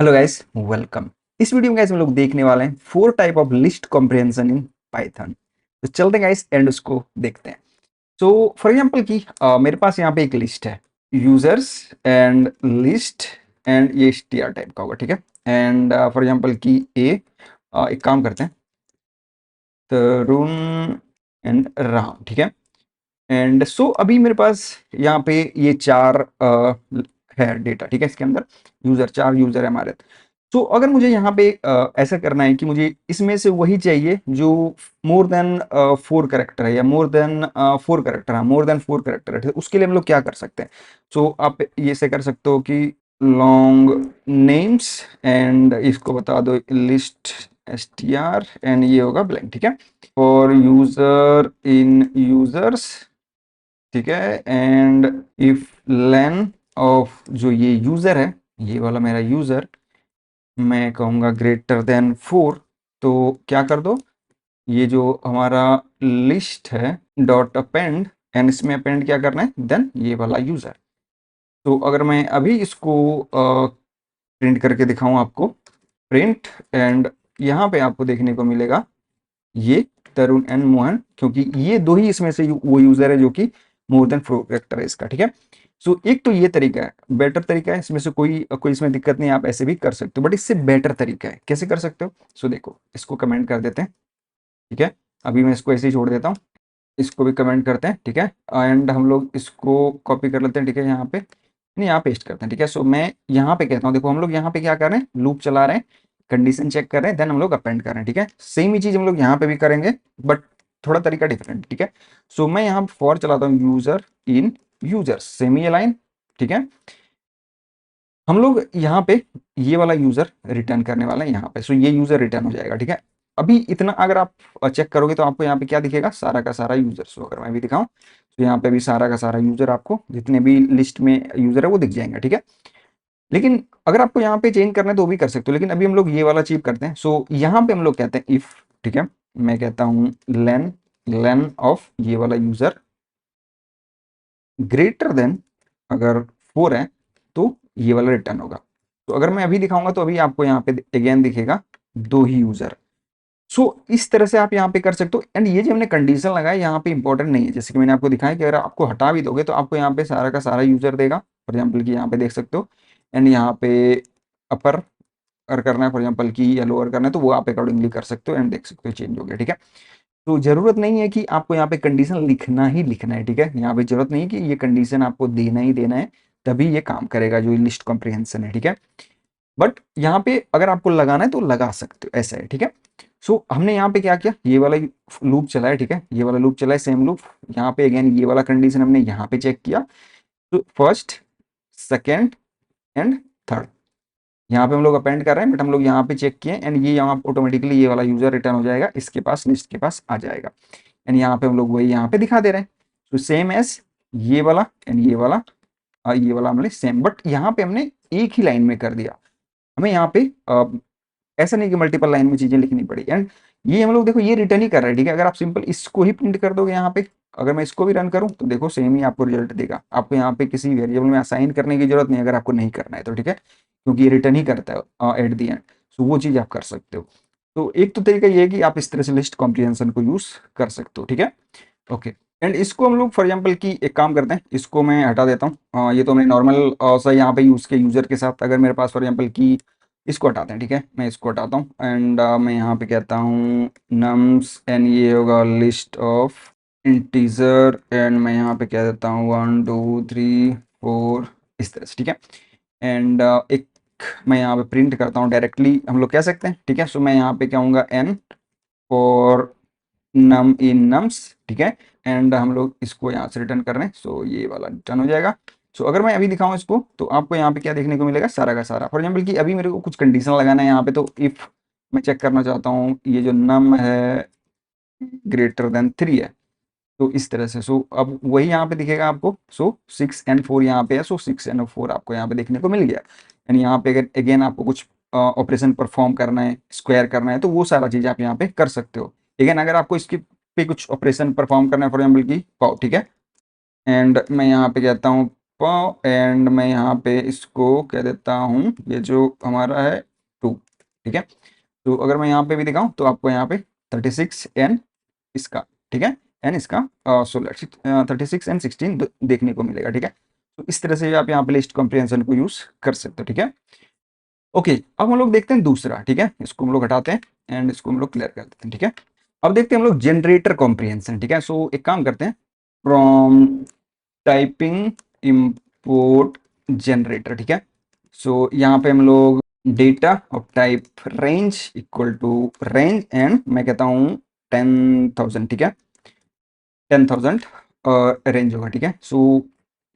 Hello guys, welcome. इस video में guys हम लोग देखने वाले हैं 4 type of list comprehension in Python. तो चलते हैं गाइस एंड उसको देखते हैं। सो फॉर एग्जांपल कि मेरे पास यहाँ पे एक लिस्ट है, यूजर्स एंड लिस्ट, एंड ये str टाइप का होगा, ठीक है। एंड फॉर एग्जांपल कि एक काम करते हैं, तरुण एंड राम, ठीक है। एंड सो अभी मेरे पास यहाँ पे ये 4 है डेटा, ठीक है। इसके अंदर यूजर 4 यूजर है हमारे। तो अगर मुझे यहाँ पे ऐसा करना है कि मुझे इसमें से वही चाहिए जो मोर देन 4 कैरेक्टर है, या मोर देन 4 कैरेक्टर है, मोर देन 4 कैरेक्टर है, तो उसके लिए हम लोग क्या कर सकते हैं। सो आप ये से कर सकते हो कि लॉन्ग नेम्स, एंड इसको बता दो लिस्ट str, एंड ये होगा ब्लैंक, ठीक है। फॉर यूजर इन यूजर्स, ठीक है। एंड इफ लेन ऑफ जो ये यूजर है, ये वाला मेरा यूजर, मैं कहूँगा ग्रेटर देन 4, तो क्या कर दो, ये जो हमारा लिस्ट है डॉट अपेंड, एंड इसमें अपेंड क्या करना है, देन ये वाला यूजर। तो अगर मैं अभी इसको प्रिंट करके दिखाऊं आपको, प्रिंट, एंड यहाँ पे आपको देखने को मिलेगा ये तरुण एंड मोहन, क्योंकि ये दो ही इसमें से वो यूजर है जो कि मोर देन 4 कैरेक्टर है इसका, ठीक है। सो एक तो ये तरीका है, बेटर तरीका है, इसमें से कोई कोई इसमें दिक्कत नहीं, आप ऐसे भी कर सकते हो, बट इससे बेटर तरीका है, कैसे कर सकते हो। सो देखो, इसको कमेंट कर देते हैं, ठीक है। अभी मैं इसको ऐसे ही छोड़ देता हूँ, इसको भी कमेंट करते हैं, ठीक है। एंड हम लोग इसको कॉपी कर लेते हैं, ठीक है, यहाँ पे नहीं, यहाँ पेस्ट करते हैं, ठीक है। सो मैं यहाँ पे कहता हूँ, देखो हम लोग यहाँ पे क्या कर रहे हैं, लूप चला रहे हैं, कंडीशन चेक कर रहे हैं, देन हम लोग अपेंड कर रहे हैं, ठीक है। सेम ही चीज हम लोग यहाँ पे भी करेंगे, बट थोड़ा तरीका डिफरेंट, ठीक है। सो मैं यहाँ फॉर चलाता हूँ यूजर इन यूजर सेमी अलाइन, ठीक है। हम लोग यहाँ पे ये वाला यूजर रिटर्न करने वाला है यहाँ पे, सो ये यूजर रिटर्न हो जाएगा, ठीक है। अभी इतना अगर आप चेक करोगे तो आपको यहाँ पे क्या दिखेगा, सारा का सारा यूजर। सो अगर मैं भी दिखाऊं तो यहाँ पे भी सारा का सारा यूजर, आपको जितने भी लिस्ट में यूजर है वो दिख जाएंगे, ठीक है। लेकिन अगर आपको यहाँ पे चेंज करना है तो वो भी कर सकते हो, लेकिन अभी हम लोग ये वाला चीज करते हैं। सो यहाँ पे हम लोग कहते हैं इफ, ठीक है। मैं कहता हूँ लेन, लेन ऑफ ये वाला यूजर ग्रेटर देन, अगर 4 है तो ये वाला रिटर्न होगा। तो अगर मैं अभी दिखाऊंगा तो अभी आपको यहाँ पे अगेन दिखेगा 2 ही यूजर। सो इस तरह से आप यहाँ पे कर सकते हो। एंड ये जो हमने कंडीशन लगाया यहाँ पे इंपॉर्टेंट नहीं है, जैसे कि मैंने आपको दिखाया कि अगर आपको हटा भी दोगे तो आपको यहाँ पे सारा का सारा यूजर देगा, फॉर एग्जाम्पल कि यहाँ पे देख सकते हो। एंड यहाँ पे अपर अगर करना है फॉर एग्जाम्पल की, या लोअर करना है, तो वो आप अकॉर्डिंगली कर सकते हो, एंड देख सकते हो चेंज हो गया, ठीक है। तो जरूरत नहीं है कि आपको यहाँ पे कंडीशन लिखना ही लिखना है, ठीक है। यहाँ पे जरूरत नहीं है कि ये कंडीशन आपको देना ही देना है, तभी ये काम करेगा जो लिस्ट कॉम्प्रिहेंशन है, ठीक है। बट यहाँ पे अगर आपको लगाना है तो लगा सकते हो, ऐसा है, ठीक है। सो हमने यहाँ पे क्या किया, ये वाला लूप चला है, ठीक है, ये वाला लूप चला है, सेम लूप। यहाँ पे अगेन ये वाला कंडीशन हमने यहाँ पे चेक किया, तो फर्स्ट, सेकेंड एंड थर्ड, यहाँ पे हम लोग अपेंड कर रहे हैं, बट हम लोग यहाँ पे चेक किए, एंड ये यहाँ ऑटोमेटिकली ये वाला यूजर रिटर्न हो जाएगा, इसके पास, लिस्ट के पास आ जाएगा। एंड यहाँ पे हम लोग वही यहाँ पे दिखा दे रहे हैं, तो सेम एज ये वाला एंड ये वाला, ये वाला हमने सेम, बट यहाँ पे हमने एक ही लाइन में कर दिया। हमें यहाँ पे ऐसा नहीं कि मल्टीपल लाइन में चीजें लिखनी पड़ी। एंड ये हम लोग देखो ये रिटर्न ही कर रहे हैं, ठीक है। अगर आप सिंपल इसको ही प्रिंट कर दोगे यहाँ पे, अगर मैं इसको भी रन करूँ तो देखो सेम ही आपको रिजल्ट देगा। आपको यहाँ पे किसी वेरिएबल में असाइन करने की जरूरत नहीं, अगर आपको नहीं करना है तो, ठीक है, क्योंकि ये रिटर्न ही करता है एट दी एंड। सो वो चीज आप कर सकते हो। तो एक तो तरीका ये है कि आप इस तरह से लिस्ट कॉम्प्रिहेंशन को यूज कर सकते हो, ठीक है। ओके। एंड इसको हम लोग फॉर एग्जांपल की एक काम करते हैं, इसको मैं हटा देता हूँ। ये तो हमने नॉर्मल सा यहाँ पे यूज किया यूजर के साथ। अगर मेरे पास फॉर एग्जांपल की, इसको हटाते हैं, ठीक है, मैं इसको हटाता हूँ, एंड मैं यहाँ पे कहता हूँ नम्स, एंड ये होगा लिस्ट ऑफ इंटीजर, एंड मैं यहाँ पे कह देता हूँ 1 2 3 4, इस तरह से, ठीक है। एंड एक मैं यहाँ पे प्रिंट करता हूँ डायरेक्टली, हम लोग कह सकते हैं, ठीक है। सो मैं यहाँ पे कहूँगा n for num in nums, ठीक है। एंड हम लोग इसको यहाँ से रिटर्न कर रहे हैं, सो ये वाला रिटर्न हो जाएगा। सो अगर मैं अभी दिखाऊं इसको तो आपको यहाँ पे क्या देखने को मिलेगा, सारा का सारा। फॉर एग्जाम्पल कि अभी मेरे को कुछ कंडीशन लगाना है यहाँ पे, तो इफ मैं चेक करना चाहता हूँ ये जो नम है ग्रेटर देन 3 है, तो इस तरह से। सो अब वही यहाँ पे दिखेगा आपको। सो 6 एंड 4 यहाँ पे है, सो 6 एंड 4 आपको यहाँ पे देखने को मिल गया। एंड यहाँ पे अगर अगेन आपको कुछ ऑपरेशन परफॉर्म करना है, स्क्वायर करना है, तो वो सारा चीज आप यहाँ पे कर सकते हो। अगेन अगर आपको इसके पे कुछ ऑपरेशन परफॉर्म करना है, फॉर एग्जाम्पल की पाओ, ठीक है। एंड मैं यहाँ पे कहता हूँ एंड मैं यहाँ पे इसको कह देता हूँ ये जो हमारा है 2, ठीक है। तो अगर मैं यहाँ पे भी दिखाऊँ तो आपको यहाँ पे 36 एंड इसका, ठीक है, एंड इसका 36 एंड 16 देखने को मिलेगा, ठीक है। तो इस तरह से आप यहाँ पे लिस्ट कॉम्प्रिहेंशन को यूज कर सकते हो, ठीक है। ओके, अब हम लोग देखते हैं दूसरा, ठीक है, इसको हम लोग हटाते हैं एंड इसको हम लोग क्लियर कर देते हैं, ठीक है। अब देखते हैं हम लोग जनरेटर कॉम्प्रिहेंशन, ठीक है। सो एक काम करते हैं, फ्रॉम टाइपिंग इंपोर्ट जनरेटर, ठीक है। सो यहाँ पे हम लोग data of type range equal to range and मैं कहता हूँ 10,000, ठीक है, 10,000 रेंज होगा, ठीक है। सो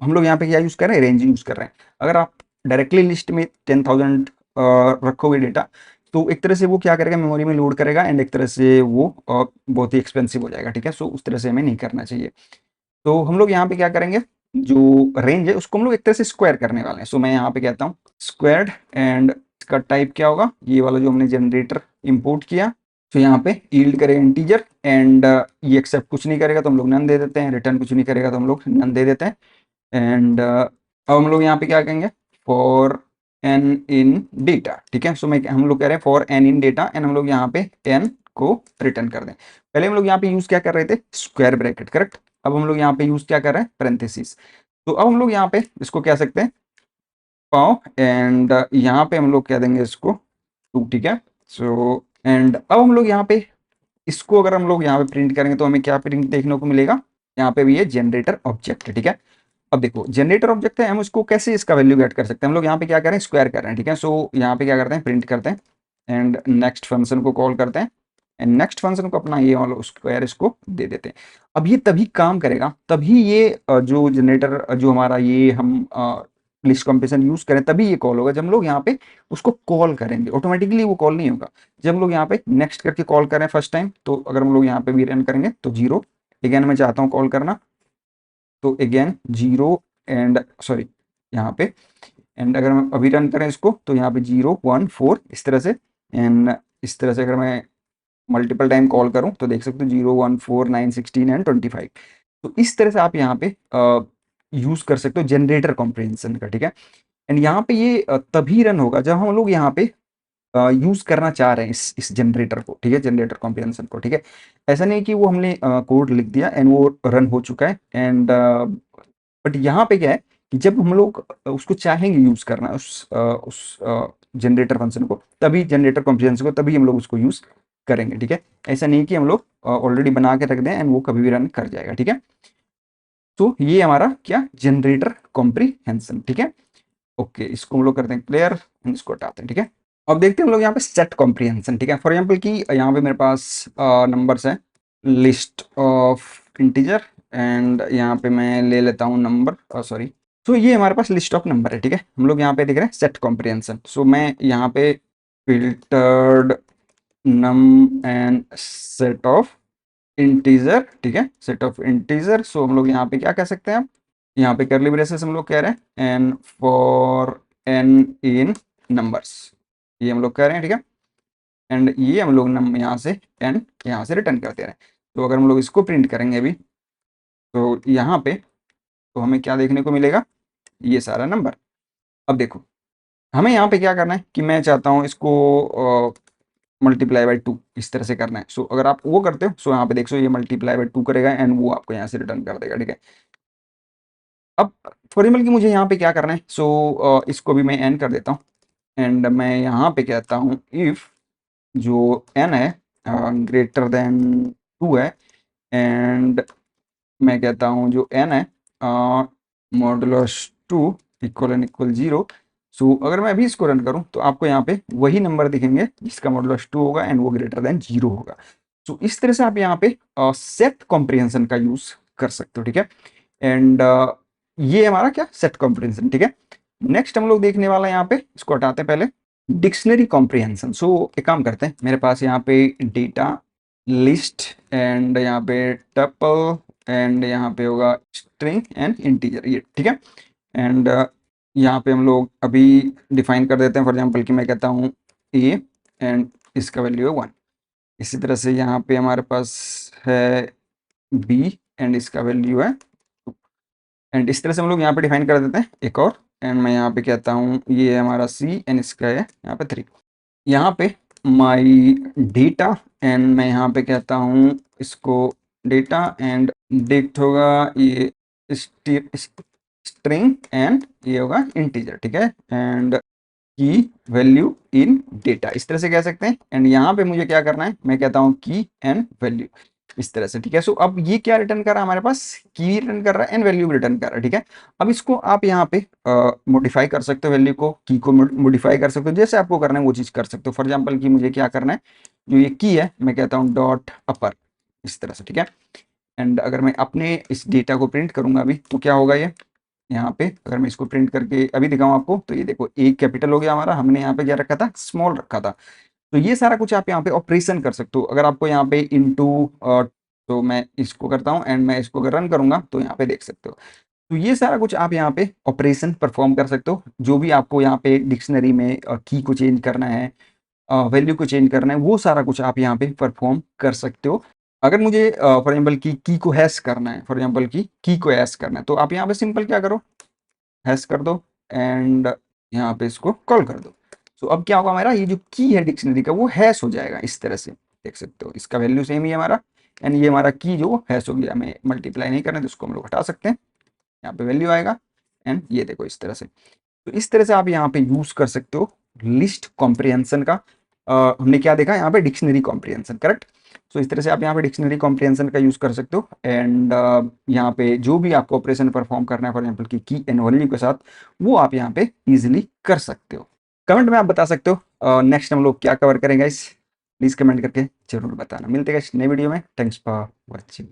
हम लोग यहाँ पे क्या यूज कर रहे हैं, रेंज यूज कर रहे हैं। अगर आप डायरेक्टली लिस्ट में 10,000 रखोगे डेटा, तो एक तरह से वो क्या करेगा, मेमोरी में लोड करेगा एंड एक तरह से वो बहुत ही एक्सपेंसिव हो जाएगा, ठीक है। सो उस तरह से हमें नहीं करना चाहिए। तो हम लोग यहाँ पे क्या करेंगे, जो रेंज है उसको हम लोग एक तरह से स्क्वायर करने वाले हैं। सो मैं यहाँ पे कहता हूँ स्क्वायर्ड एंड इसका टाइप क्या होगा, ये वाला जो हमने जनरेटर इंपोर्ट किया। तो यहाँ पे यील्ड करें इंटीजर एंड ये एक्सेप्ट कुछ नहीं करेगा तो हम लोग नन दे देते हैं, रिटर्न कुछ नहीं करेगा तो हम लोग नन दे देते हैं। एंड अब हम लोग यहाँ पे क्या कहेंगे, फॉर एन इन डेटा, ठीक है। सो मैं हम लोग कह रहे हैं for n in data and हम लोग यहाँ पे एन को रिटर्न कर दें। पहले हम लोग यहाँ पे यूज क्या कर रहे थे, स्क्वायर ब्रैकेट, करेक्ट। अब हम लोग यहाँ पे यूज क्या कर रहे हैं, पैरेंथेसिस। तो अब हम लोग यहाँ पे इसको कह सकते हैं पाओ एंड यहाँ पे हम लोग कह देंगे इसको 2, ठीक है। सो एंड अब हम लोग यहाँ पे इसको अगर हम लोग यहाँ पे प्रिंट करेंगे तो हमें क्या प्रिंट देखने को मिलेगा, यहाँ पे भी ये जनरेटर ऑब्जेक्ट है, ठीक है। अब देखो जनरेटर ऑब्जेक्ट है, हम इसको कैसे इसका वैल्यू गेट कर सकते हैं, हम लोग यहाँ पे क्या करें, स्क्वायर कर रहे हैं, ठीक है। सो यहाँ पे क्या करते हैं, प्रिंट करते हैं एंड नेक्स्ट फंक्शन को कॉल करते हैं एंड नेक्स्ट फंक्शन को अपना ये वाला स्क्वायर इसको दे देते हैं। अब ये तभी काम करेगा, तभी ये जो जनरेटर जो हमारा ये हम लिस्ट कॉम्प्रेशन यूज करें तभी ये कॉल होगा, जब हम लोग यहाँ पे उसको कॉल करेंगे। ऑटोमेटिकली वो कॉल नहीं होगा। जब हम लोग यहाँ पे नेक्स्ट करके कॉल करें फर्स्ट टाइम, तो अगर हम लोग यहाँ पे भी रन करेंगे तो 0, अगेन मैं चाहता हूँ कॉल करना तो अगेन 0 एंड सॉरी यहाँ पे एंड अगर हम अभी रन करें इसको तो यहाँ पे 0 1 4 इस तरह से एंड इस तरह से अगर मैं मल्टीपल टाइम कॉल करूं तो देख सकते हो 0 1 4 9 16 एंड 25। तो इस तरह से आप यहाँ पे यूज कर सकते हो जनरेटर कॉम्प्रिहेंशन का, ठीक है। एंड यहाँ पे ये तभी रन होगा जब हम लोग यहाँ पे यूज करना चाह रहे हैं इस जनरेटर को, ठीक है, जनरेटर कॉम्प्रिहेंशन को, ठीक है। ऐसा नहीं कि वो हमने कोड लिख दिया एंड वो रन हो चुका है एंड बट यहाँ पे क्या है कि जब हम लोग उसको चाहेंगे यूज करना उस जनरेटर फंक्शन को, तभी जनरेटर कॉम्प्रिहेंशन को तभी हम लोग उसको यूज करेंगे, ठीक है। ऐसा नहीं कि हम लोग ऑलरेडी बना के रख दें एंड वो कभी भी रन कर जाएगा, ठीक है। तो ये हमारा क्या, जनरेटर कॉम्प्रिहेंशन, ठीक है। ओके, इसको हम लोग करते हैं क्लियर, इसको हटाते हैं, ठीक है। अब देखते हैं हम लोग यहाँ पे सेट कॉम्प्रिहेंशन, ठीक है। फॉर एग्जाम्पल कि यहाँ पे मेरे पास नंबर्स है, लिस्ट ऑफ इंटीजर एंड यहाँ पे मैं ले लेता हूँ नंबर, सॉरी। तो ये हमारे पास लिस्ट ऑफ नंबर है, ठीक है। हम लोग यहाँ पे देख रहे हैं सेट कॉम्प्रिहेंशन। सो मैं यहाँ पे filtered num and set of integer, ठीक है, सेट ऑफ इंटीजर। सो हम लोग यहाँ पे क्या कह सकते हैं, आप यहाँ पे करली ब्रेसेस हम लोग कह रहे हैं n for n in numbers, ये हम लोग कह रहे हैं, ठीक है। एंड ये हम लोग नम यहाँ से एन यहाँ से रिटर्न करते रहे। तो अगर हम लोग इसको प्रिंट करेंगे अभी तो यहाँ पे तो हमें क्या देखने को मिलेगा, ये सारा नंबर। अब देखो हमें यहाँ पे क्या करना है कि मैं चाहता हूँ इसको मल्टीप्लाई बाई 2 इस तरह से करना है। सो अगर आप वो करते हो, सो यहाँ पे देखो ये मल्टीप्लाई बाई 2 करेगा एंड वो आपको यहाँ से रिटर्न कर देगा, ठीक है। अब फॉर एग्जाम्पल कि मुझे यहाँ पे क्या करना है, सो इसको भी मैं एन कर देता हूँ एंड मैं यहाँ पे कहता हूँ इफ जो एन है ग्रेटर देन 2 है एंड मैं कहता हूँ जो एन है मॉडुलस 2 इक्वल एन इक्वल 0। सो अगर मैं अभी इसको रन करूँ तो आपको यहाँ पे वही नंबर दिखेंगे जिसका मॉडुलस 2 होगा एंड वो ग्रेटर देन 0 होगा। सो इस तरह से आप यहाँ पे सेट कॉम्प्रिहेंशन का यूज कर सकते हो, ठीक है। एंड ये हमारा क्या, सेट कॉम्प्रिहेंशन, ठीक है। नेक्स्ट हम लोग देखने वाला है यहाँ पे, इसको हटाते हैं पहले, डिक्शनरी कॉम्प्रिहेंशन। सो एक काम करते हैं, मेरे पास यहाँ पे डेटा लिस्ट एंड यहाँ पे टपल एंड यहाँ पे होगा स्ट्रिंग एंड इंटीजर, ये ठीक है। एंड यहाँ पे हम लोग अभी डिफाइन कर देते हैं। फॉर एग्जांपल कि मैं कहता हूँ ए एंड इसका वैल्यू है 1। इसी तरह से यहाँ पे हमारे पास है बी एंड इसका वैल्यू है 2। एंड इस तरह से हम लोग यहाँ पे डिफाइन कर देते हैं एक और, एंड मैं यहाँ पे कहता हूँ ये हमारा सी एंड इसका है यहाँ पे 3। यहाँ पे माई डेटा, एंड मैं यहाँ पे कहता हूँ इसको डेटा, एंड डिक्ट होगा ये स्ट्रिंग, एंड ये होगा इंटीजर, ठीक है, एंड की वैल्यू इन डेटा, इस तरह से कह सकते हैं। एंड यहाँ पे मुझे क्या करना है, मैं कहता हूँ की एंड वैल्यू, इस तरह से, ठीक है। सो अब ये क्या रिटर्न कर रहा है हमारे पास, की रिटर्न कर रहा है एंड वैल्यू भी रिटर्न कर रहा है, ठीक है। अब इसको आप यहाँ पे मॉडिफाई कर सकते हो, वैल्यू को, की को मॉडिफाई कर सकते हो, जैसे आपको करना है वो चीज कर सकते हो। फॉर एग्जाम्पल की मुझे क्या करना है, जो ये की है मैं कहता हूँ डॉट अपर, इस तरह से, ठीक है। एंड अगर मैं अपने इस डेटा को प्रिंट करूंगा अभी तो क्या होगा, ये यहाँ पे अगर मैं इसको प्रिंट करके अभी दिखाऊं आपको तो ये देखो ए कैपिटल हो गया हमारा, हमने यहाँ पे क्या रखा था, स्मॉल रखा था। तो ये सारा कुछ आप यहाँ पे ऑपरेशन कर सकते हो। अगर आपको यहाँ पे इनटू, तो मैं इसको करता हूँ एंड मैं इसको अगर रन करूंगा तो यहाँ पे देख सकते हो। तो ये सारा कुछ आप यहाँ पे ऑपरेशन परफॉर्म कर सकते हो, जो भी आपको यहाँ पे डिक्शनरी में की को चेंज करना है, वैल्यू को चेंज करना है, वो सारा कुछ आप यहाँ पे परफॉर्म कर सकते हो। अगर मुझे फॉर एग्जाम्पल की को हैश करना है, फॉर एग्जाम्पल की को हैश करना है, तो आप यहाँ पे सिंपल क्या करो, हैश कर दो एंड यहाँ पे इसको कॉल कर दो। सो अब क्या होगा, हमारा ये जो की है डिक्शनरी का वो हैश हो जाएगा, इस तरह से देख सकते हो। इसका वैल्यू सेम ही है हमारा, एंड ये हमारा की जो हैश हो गया, हमें मल्टीप्लाई नहीं करना तो इसको हम लोग हटा सकते हैं, यहाँ पे वैल्यू आएगा, एंड ये देखो इस तरह से। तो इस तरह से आप यहाँ पे यूज कर सकते हो लिस्ट कॉम्प्रिहेंशन का। हमने क्या देखा यहाँ पे, डिक्शनरी कॉम्प्रिहेंशन, करेक्ट। सो इस तरह से आप यहाँ पे डिक्शनरी कॉम्प्रिहेंशन का यूज कर सकते हो, एंड यहाँ पे जो भी आपको ऑपरेशन परफॉर्म करना है, फॉर एग्जाम्पल की एंड वैल्यू के साथ, वो आप यहाँ पे इजिली कर सकते हो। कमेंट में आप बता सकते हो नेक्स्ट हम लोग क्या कवर करेंगे, इस प्लीज कमेंट करके जरूर बताना। मिलते हैं नए वीडियो में, थैंक्स फॉर वॉचिंग।